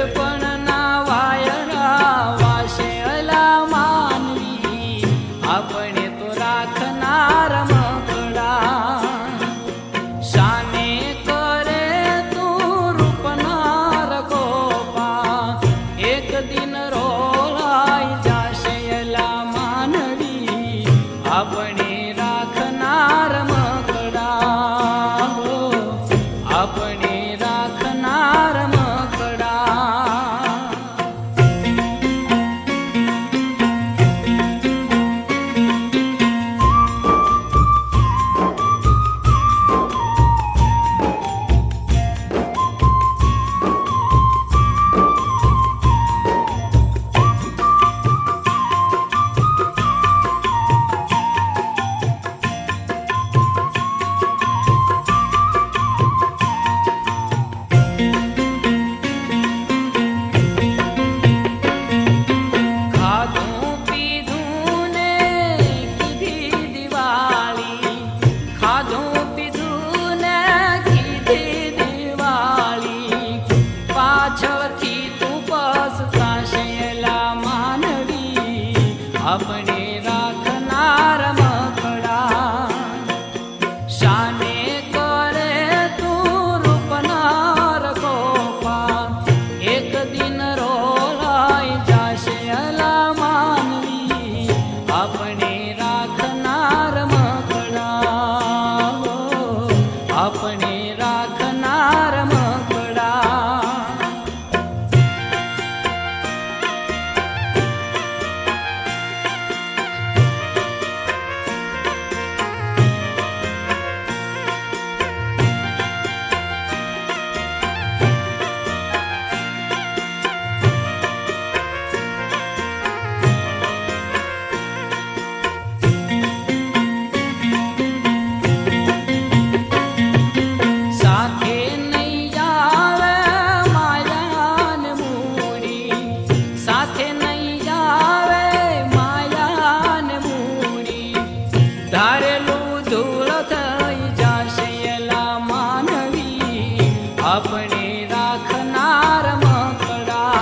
ગઢપણના વાયરા વાસે અલા માનવી, આપણે તો રાખનાર મકડા. શાને કરે તું રૂપનાર ગોપા, એક દિન રોળાઈ જાશે અલા માનવી, આપણે રાખનાર મકડા. આપણે રાખનાર મકડા. આપણે રાખનાર મકડા. શાને કરે તું રૂપનાર ગોપા, એક દિન રોલાઈ જાશે અલા માનવી, આપણે રાખનાર મકડા. આપણે રાખનાર મકડા. આપણે રાખનાર મકડા.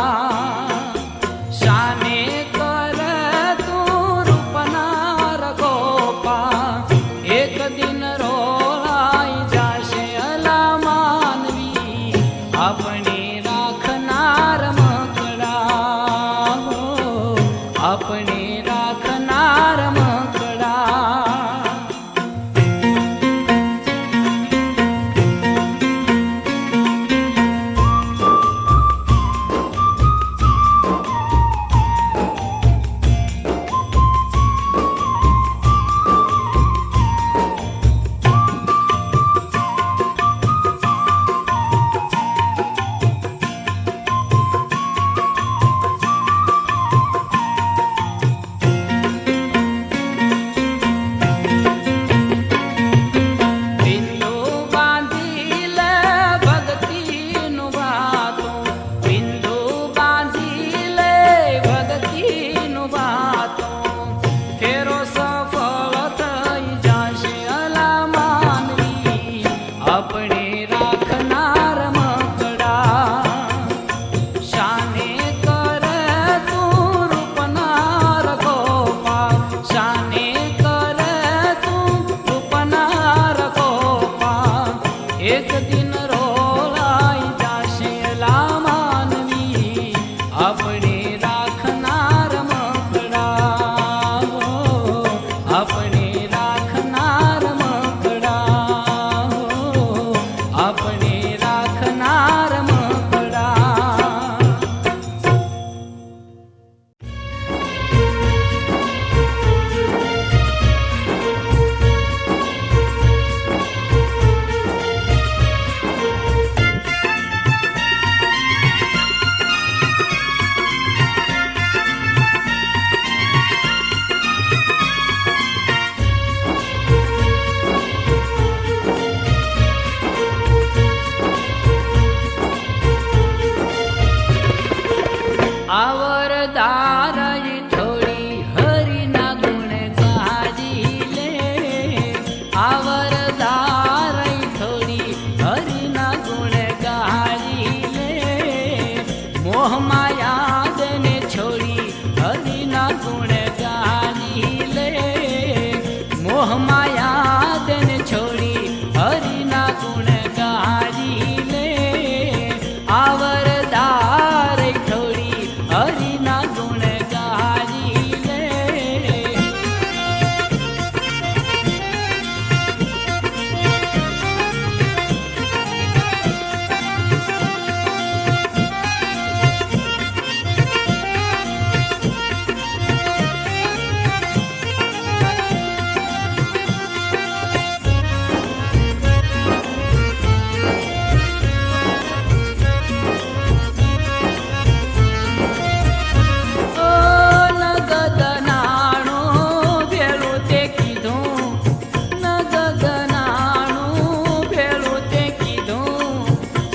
શાને કરે તું રૂપનાર ગોપા, એક દિન રોળાઈ જાશે અલા માનવી, આપણે રાખનાર મકડા. આપણે રાખનાર મકડા. આપણે રાખનાર મકડા. શાને કરે તું રૂપનાર ગોપા, શાને કરે તું રૂપનાર ગોપા, એક દિન રોળાઈ જાશે અલા માનવી, આપણે રાખનાર મકડા. આપણે રાખનાર મકડા. આપણે રાખનાર મકડા. આવરદારઈ થોડી હરિના ગુણ ગાજી લે. આવરદારઈ થોડી હરિના ગુણ ગાજી લે. મોહ માયા ને છોડી હરિના ગુણ ગાની લે. મોહ માયા ને છોડી હરિના ગુણ ગાની લે. આવરદાર છોડી હરિના ગુણ ગાની લે.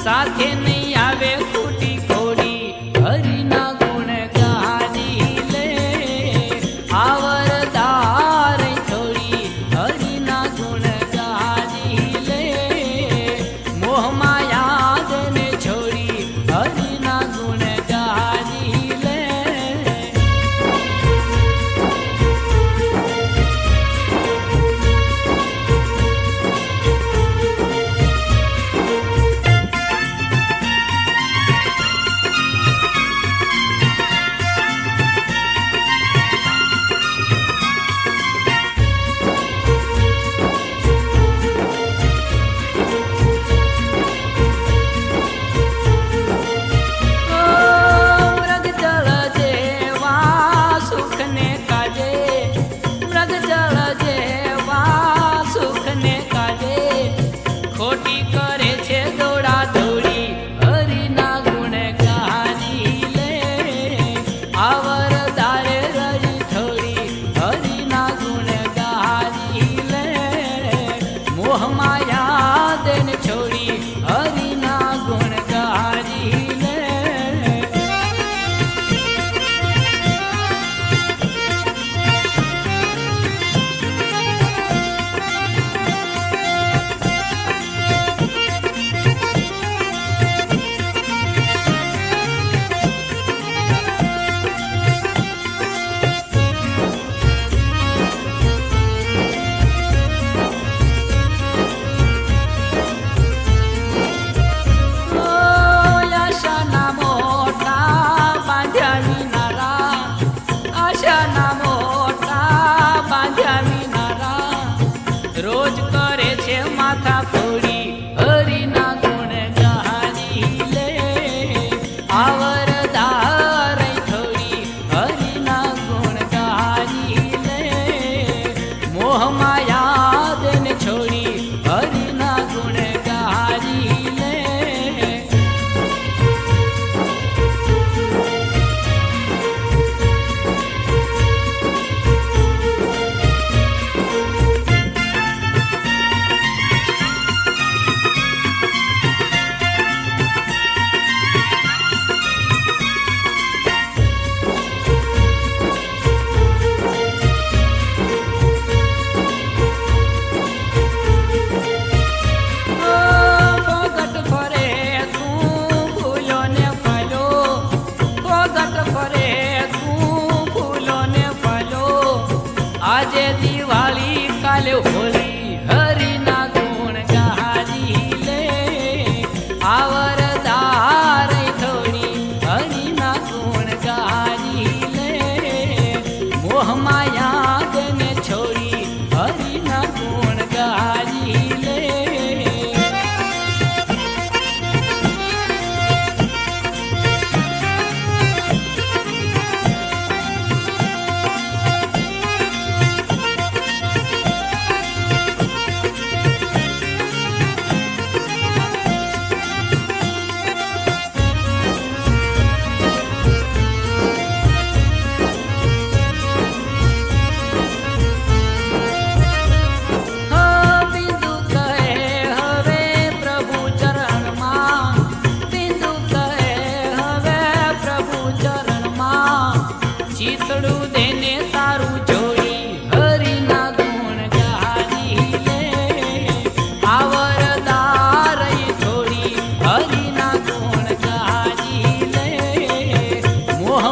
સાથે નહીં આવે ખૂટી ઘોડી હરિના ગુણ ગાની લે. આવરદાર છોડી હરિના ગુણ ગાની લે. મોહ માયા ને છોડી હરિના ગુણ ગાની લે. ખોટી કરે છે દોડા દોડી હરિના ગુણ ગાની લે. આવરદારે રહી થોડી હરિના ગુણ ગાની લે. મોહ માયા ને છોડી હરિના ગુણ ગાની લે. રોજ કરે છે માથા ફોડી હરિના ગુણ ગાની લે. આવરદાર થોડી હરિના ગુણ ગાની લે. મોહ માયા ને છોડી હરિના ગુણ ગાની લે. આજે દિવાળી કાલે હોળી હરિના ગુણ ગાની લે. આવરદાર થોડી હરિના ગુણ ગાની લે. મોહ માયા ને છોડી હરિના ગુણ ગાની લે.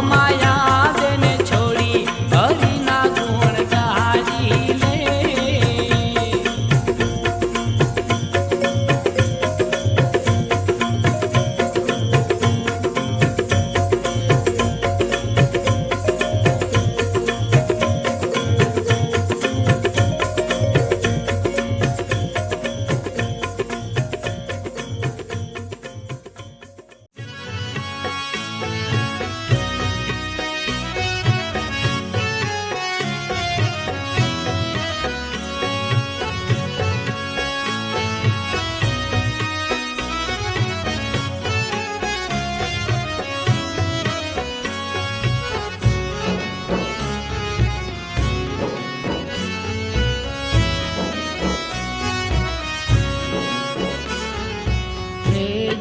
માયા બેન છોડી હરિના ગુણ ગાજી લે.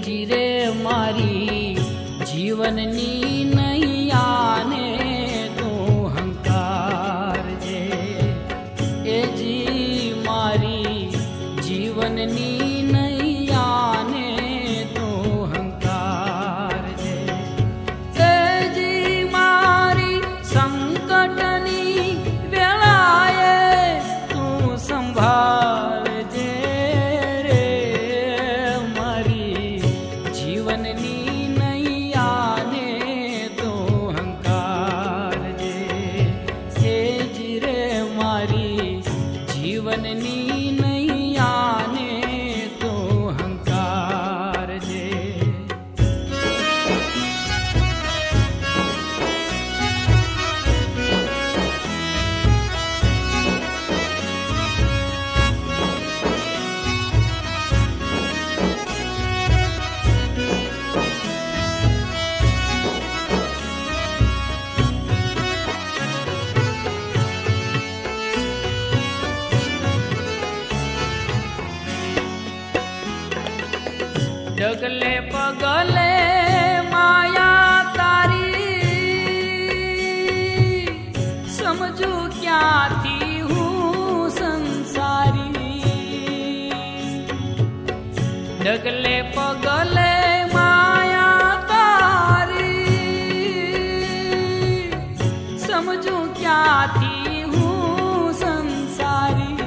જીરે મારી જીવનની નૈયાને તું હંકારજે. એ જી મારી જીવનની નૈયાને તું હંકારજે. એ જી મારી સંકટની વેળાએ તું સંભાળજે. જીવનની નૈયાને તો હંકારજે. હે જીરે મારી જીવનની નૈયાને તો હંકારજે. ડગલે પગલે માયા તારી, સમજુ ક્યાંથી હું સંસારી. ડગલે પગલે માયા તારી, સમજુ ક્યાંથી હું સંસારી.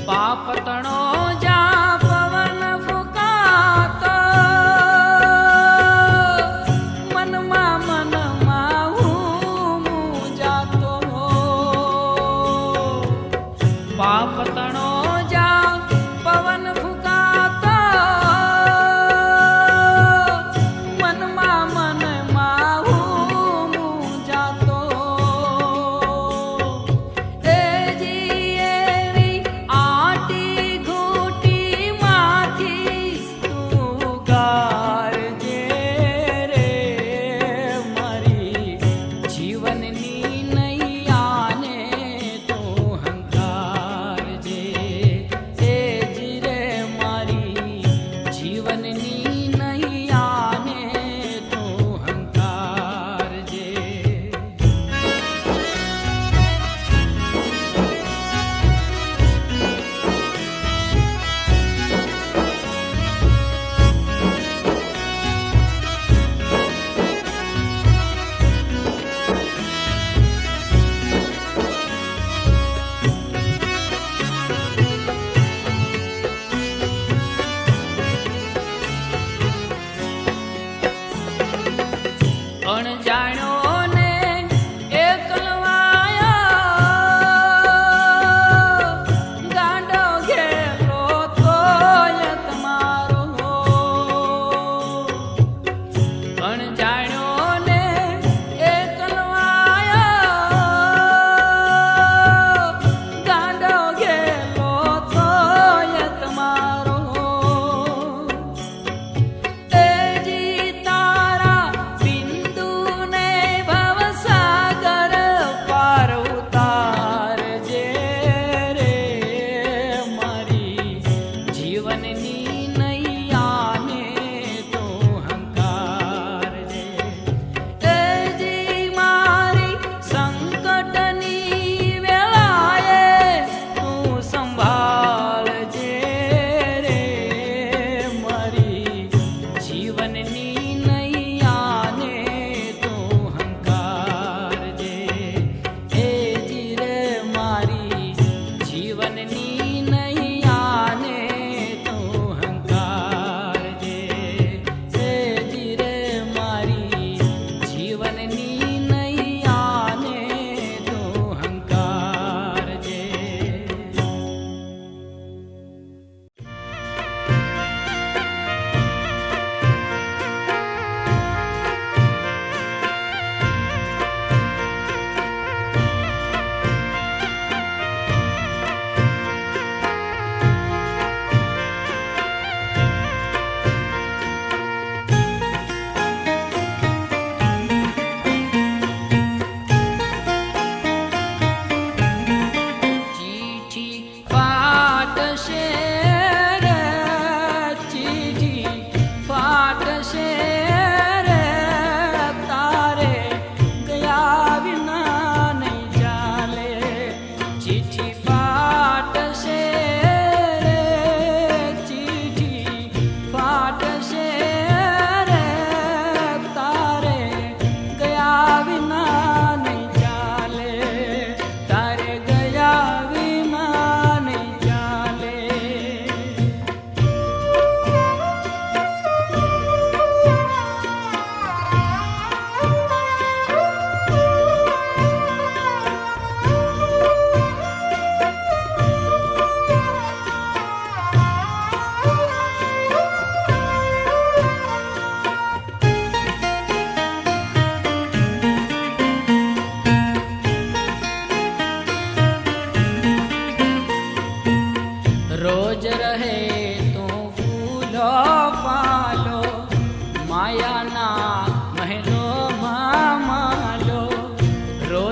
પાપતણો જા પવન ફૂંકાતો, મનમાં હું મૂંઝાતો. પાપતણો જા પવન ફૂંકાતો, મનમાં હું મૂંઝાતો. એ જી એવી આટી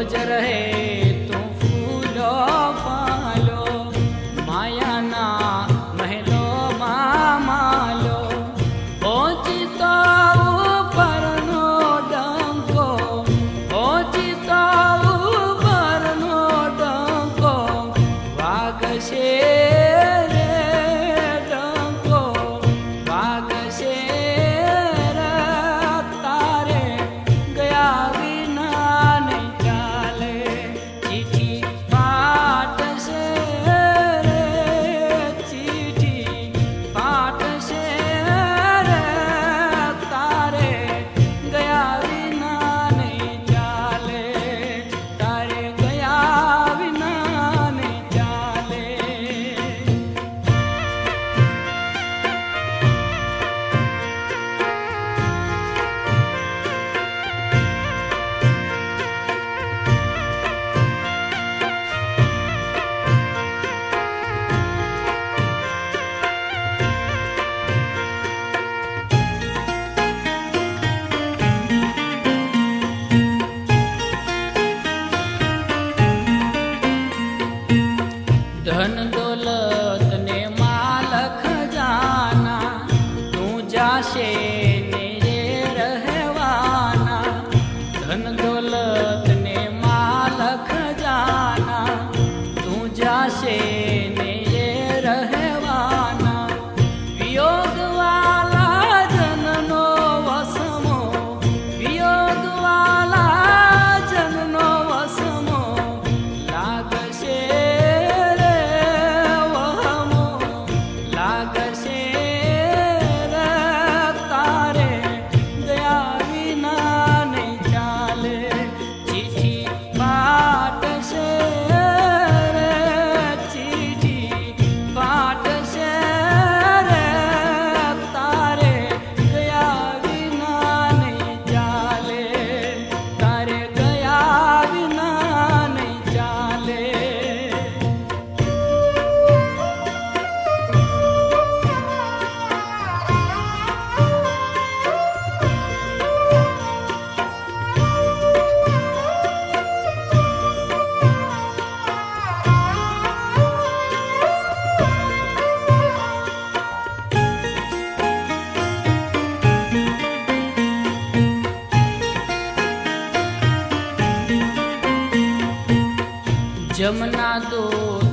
રોજ રહે તું ફૂલો ફાલો, માયાના મહેલોમાં માલો, ઓચિતો ઉપરનો ડંકો, ઓચિતો ઉપરનો ડંકો વાગશે રે ડંકો વાગશે રે, તારે ગયા વિના નહીં ચાલે, ચીઠી ફાટશે રે, ચીઠી ફાટશે રે, તારે ગયા વિના નહીં ચાલે, તારે ગયા વિના નહીં ચાલે. ધન દોલત ને માલ ખજાના તું જાશે ને રે રહેવાના, ધન દોલત ને માલ ખજાના તું જાશે ને રહેવાના, વિયોગ વાલા જનનો વસમો, વિયોગ વાલા જનનો વસમો લાગશે રે વહમો, લાગશે રે, તારે ગયા વિના નહીં ચાલે, ચીઠી ફાટશે રે, ચીઠી ફાટશે રે, તારે ગયા વિના નહીં ચાલે, તારે ગયા વિના નહીં ચાલે. જમના દો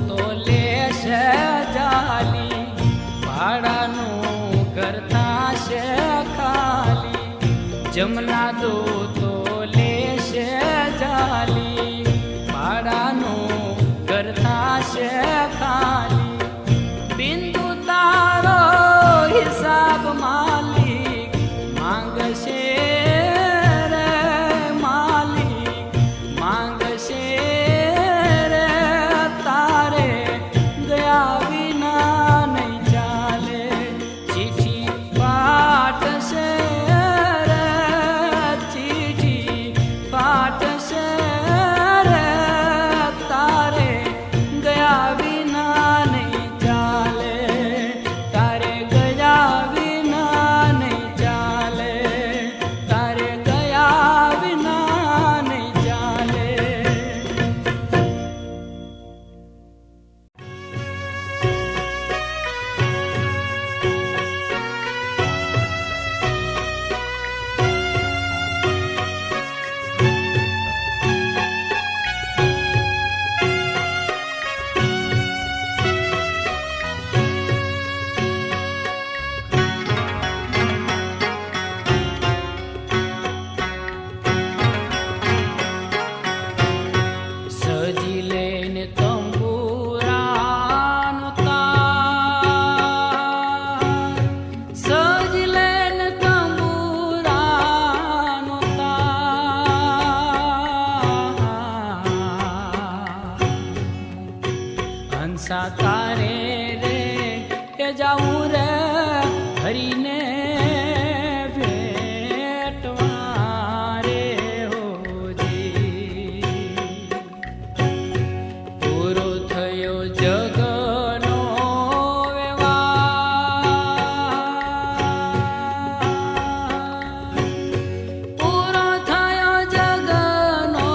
તો લેશે જાલી, ભાડાનું કરતા છે ખાલી, જમના દો તો લેશે જાલી, ભાડાનું કરતા છે ખાલી, બિંદુ તારો હિસાબ માલિક માંગશે રે, માલિક માંગશે રે, તારે ગયા વિના નહીં ચાલે, ચીઠી ફાટશે રે, ચીઠી ફાટશે રે, તારે ગયા વિના નહીં ચાલે, તારે ગયા વિના નહીં ચાલે, તારે ગયા વિના નહીં ચાલે. સજી લઈને તંબુરાનો તાર, સજી લઈને તંબુરાનો તાર, હંસા તારે રે એ જાવું રે હરીને ભેટવા રે હોજી, પૂરો થયો જગનો વ્યવહાર, પૂરો થયો જગનો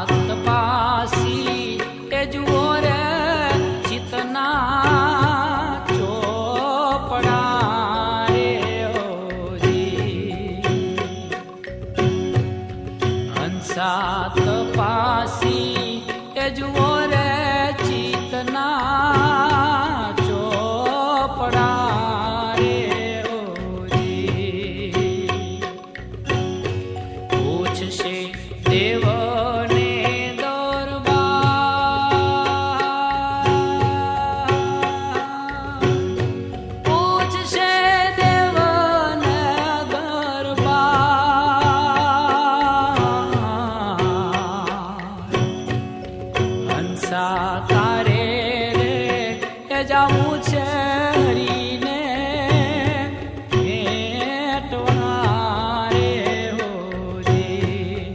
તપાસી એ જુઓ રે ચિતના ચોપડા રે ઓજી હંસા તપાસી એ જુઓ રે ચિતના ચોપડા રે ઓજી પૂછશે દેવને દરબાર પૂછશે દેવને દરબાર હંસા તારે રે એ જાવું છે હરીને ભેટવા રે હોજી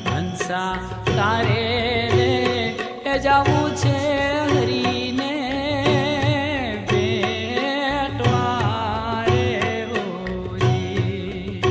હંસા તારે રે એ જાવું છે હરીને ભેટવા રે હોજી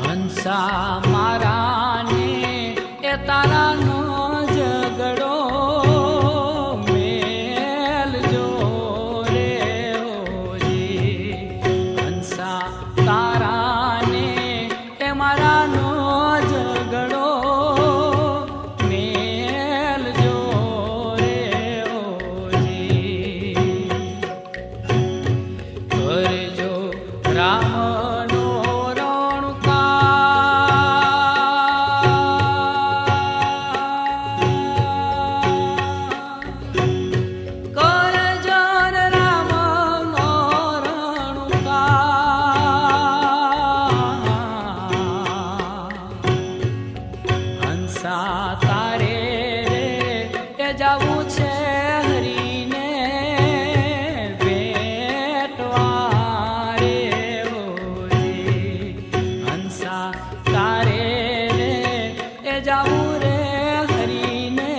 હંસા મારાને એ તારાનો ઝઘડો મેલજો રે હોજી હંસા તારાને એ મારાનો ઝઘડો મેલજો રે હોજી કરજો રામનો હંસા તારે રે એ જાવું છે હરીને ભેટવા રે હોજી હંસા તારે રે એ જાવું રે હરીને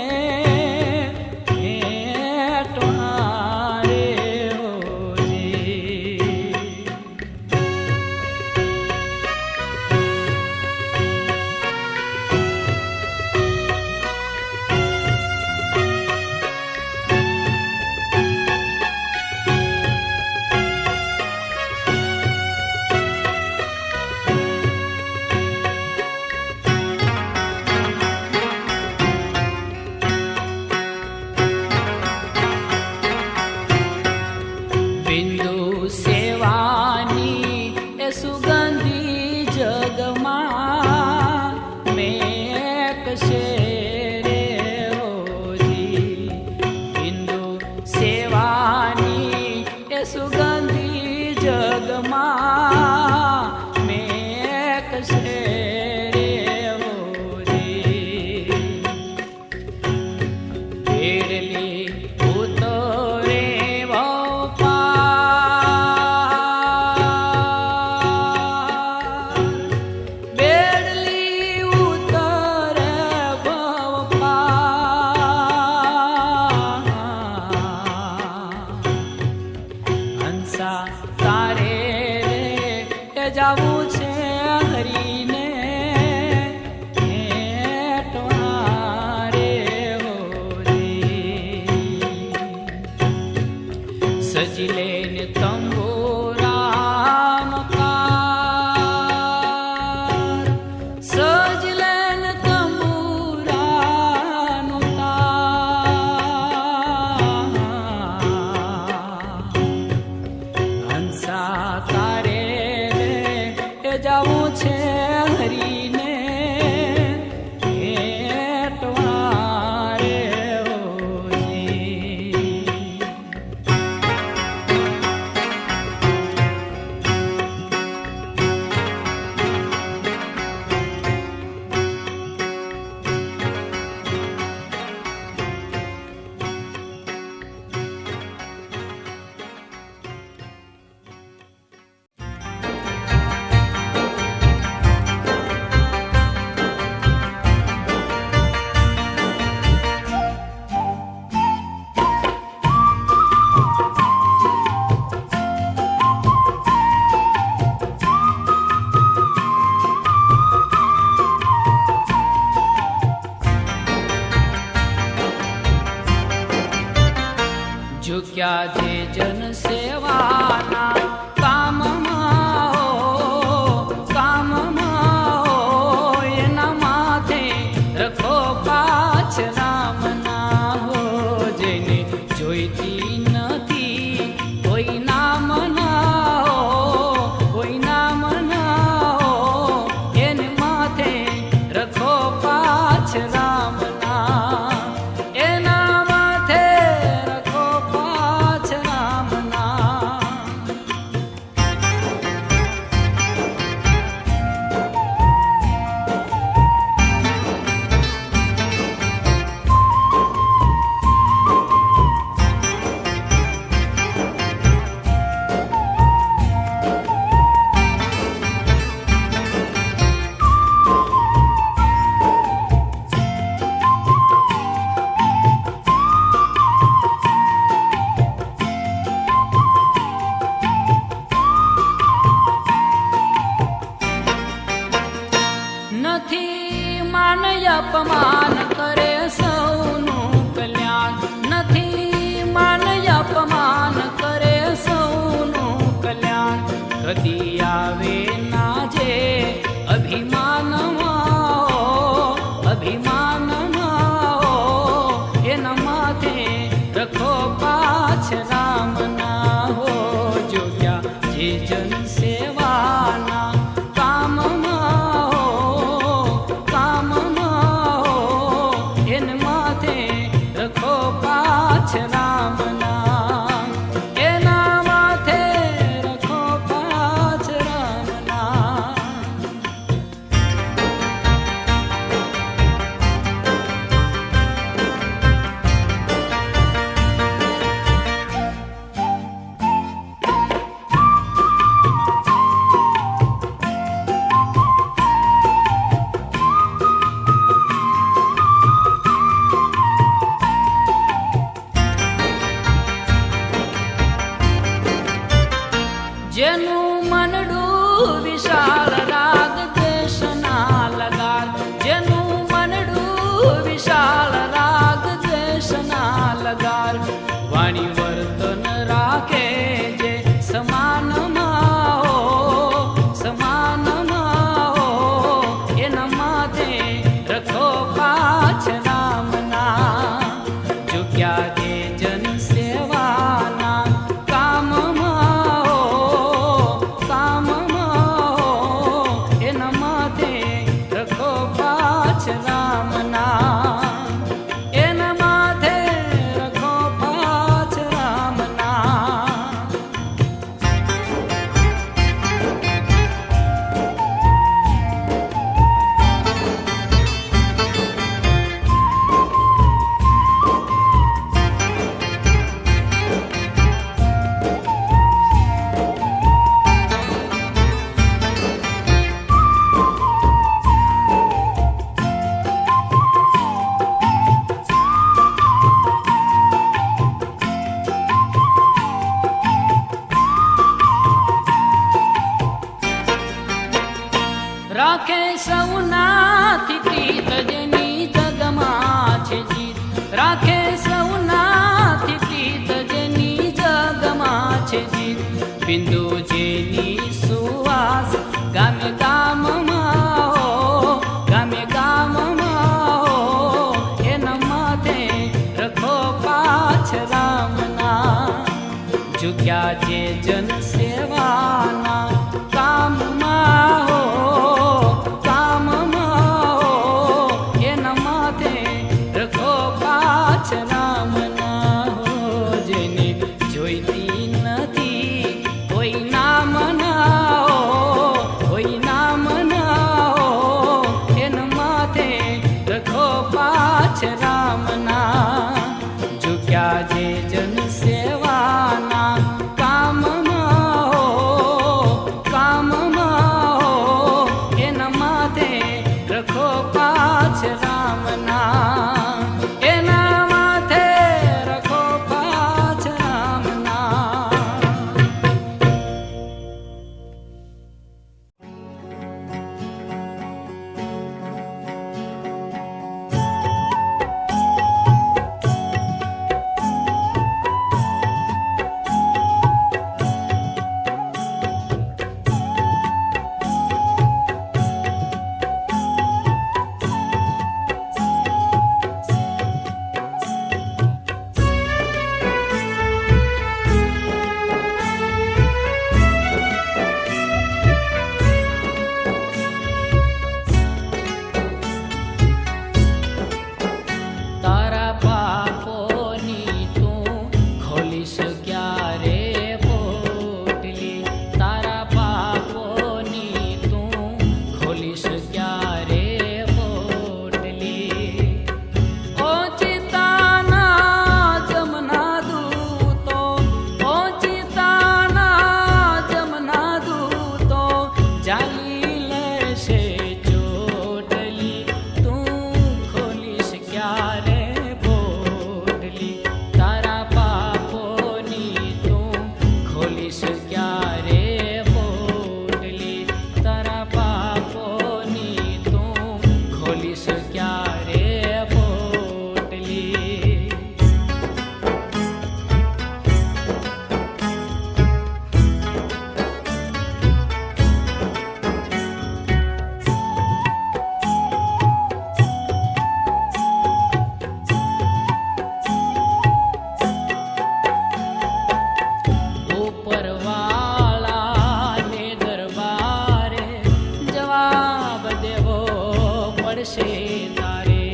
ભેટવા રે હોજી ઝુક્યા જે જન સેવાના કામમાં એના માથે રખો પાછ રામના હો. જેને જોઈતી નથી કોઈ નામ ના કોઈ નામ ના એને માથે રખો પાછ રામના. એના માથે રખો પાછ રામના. નથી માન અપમાન કરે સૌનું કલ્યાણ. નથી માન અપમાન કરે સૌનું કલ્યાણ. કદી આવે ના જે અભિમાનમાં એના માથે રખો પાછ રામના હો. જોગ્યા જે જન સેવાના રખો પાછ રામના. એના માથે રખો પાછ રામના. જેનું મનડું વિશાળ રાગ દેશના લગાડ. જેનું મનડું વિશાળ રાગ દેશના લગાડ. વાણી વર્તન રાખે જે સમાનમાં એના માથે રખો પાછ રામના. ઝુક્યા જે જન સેવાના એના માથે રખો પાછ રામના. રાખે સૌનાથી પ્રીત જેની જગમાં છે જીત. રાખે સૌનાથી પ્રીત જેની જગમાં છે જીત. બિંદુ જેની સુવાસ ગામે ગામમાં એના માથે રખો પાછ રામના. ઝુક્યા જે જન સેવાના કામમાં એના માથે રખો પાછ રામના હો. જેને જોઈતી નથી કોઈ નામ ના એના માથે રખો પાછ રામના. ઝુક્યા જે જન સેવાના કામમાં એના માથે રખો પાછ રામના. એના માથે રખો પાછ રામના. ખોલીશ ક્યારે પોટલી. ઉપરવાળાને દરબારે જવાબ દેવો પડશે તારે.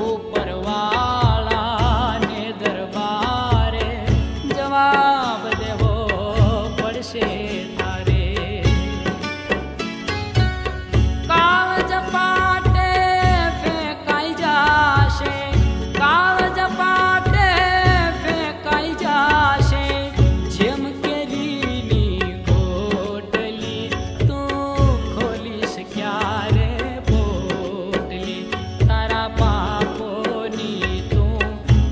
ઉપરવાળાને દરબારે જવાબ દેવો પડશે તારે. કાળજ પાટે ફેંકાઈ જાશે, કાળજ પાટે ફેંકાઈ જાશે, જેમ કેરીની ગોટલી તું ખોલીશ ક્યારે પોટલી. તારા પાપોની તું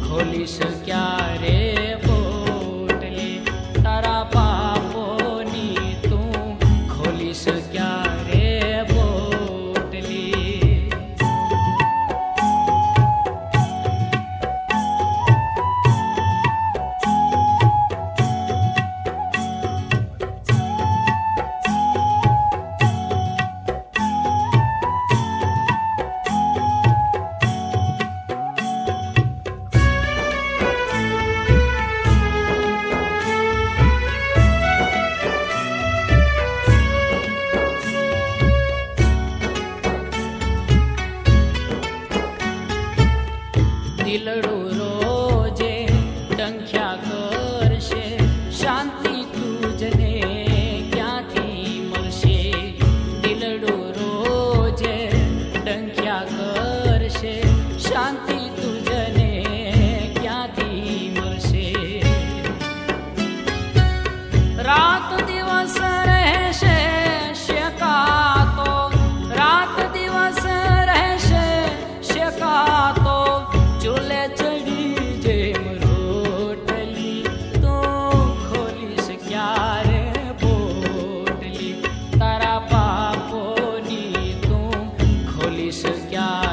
ખોલીશ ક્યારે પોટલી. તારા પાપોની તું ખોલીશ ક્યારે પોટલી. દિલડું રોજે ડંખ્યા કરશે, શાંતિ તુજને ક્યાંથી મળશે. દિલડું રોજે ડંખ્યા કરશે, શાંતિ તુજને ક્યાંથી મળશે. રાત દિવસ રહેશે શેકાતો, રાત દિવસ રહેશે શેકાતો, ચૂલે ચડી જેમ રોટલી તું ખોલીશ ક્યારે પોટલી. તારા પાપોની તું ખોલીશ ક્યારે